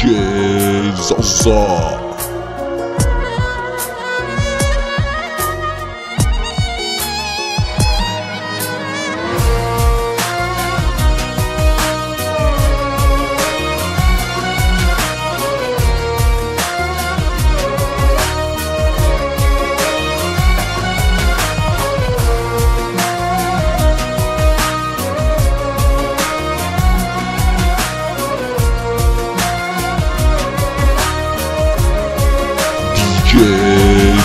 DJ Zaza.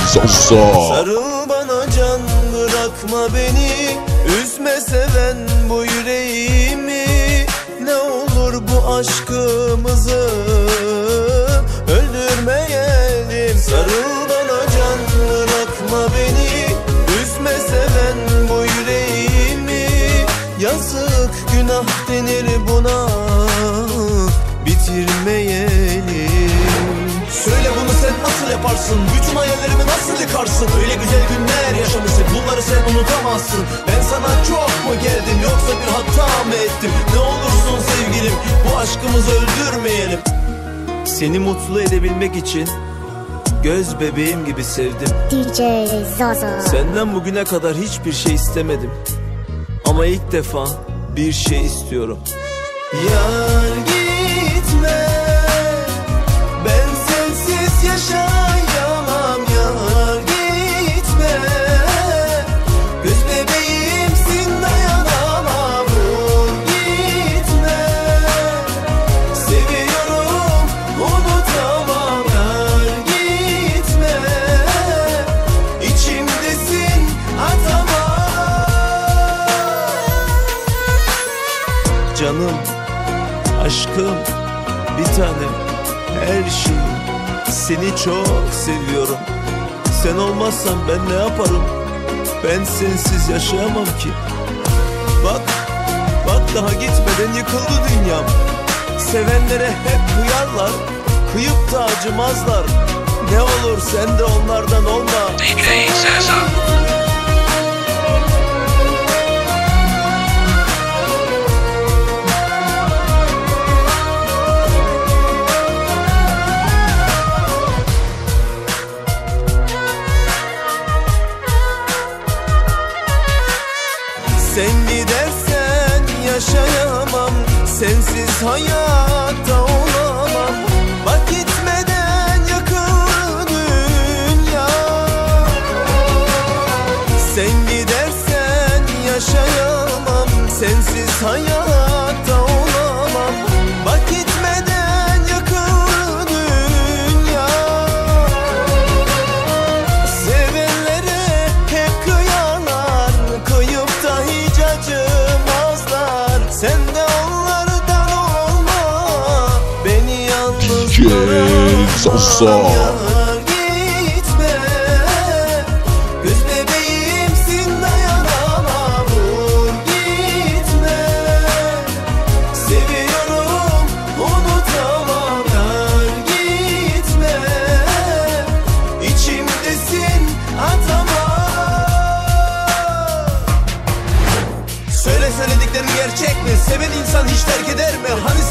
Zaza. Sarıl bana can, bırakma beni, üzme seven bu yüreğimi. Ne olur bu aşkımızı öldürmeyelim. Sarıl bana can, bırakma beni, üzme seven bu yüreğimi. Yazık günah denir buna, bitirmeyelim. Söyle bunu sen nasıl yaparsın? Bütün hayallerimi nasıl yıkarsın? Öyle güzel günler yaşamıştık, bunları sen unutamazsın. Ben sana çok mu geldim, yoksa bir hata mı ettim? Ne olursun sevgilim, bu aşkımızı öldürmeyelim. Seni mutlu edebilmek için göz bebeğim gibi sevdim. DJ Zaza. Senden bugüne kadar hiçbir şey istemedim, ama ilk defa bir şey istiyorum. Yar gitme, ben sensiz yaşayamam. Yar gitme, göz bebeğimsin, dayanamam. Vur gitme, seviyorum, unutamam. Yar gitme, içimdesin, atamam. Canım, aşkım, bir tanem, her şeyim, seni çok seviyorum. Sen olmazsan ben ne yaparım? Ben sensiz yaşayamam ki. Bak, bak daha gitmeden yıkıldı dünyam. Sevenlere hep kıyarlar, kıyıp da acımazlar. Ne olur sen de onlardan olma. DJ Zaza. Sen gidersen yaşayamam, sensiz hayatta olamam. Bak gitmeden yakıldı dünya. Sen gidersen yaşayamam, sensiz hayatta olamam. Bak gitmeden yakıldı dünya. Sevenlere hep kıyarlar, kıyıp da hiç acımazlar. Sen de onlardan olma, beni yalnız DJ Zaza. Yar gitme, göz bebeğimsin, dayanamam. Vur gitme, seviyorum, unutamam. Yar gitme, içimdesin, atamam. Söyle söylediklerin gerçek mi? Seven insan hiç terk eder mi? Hani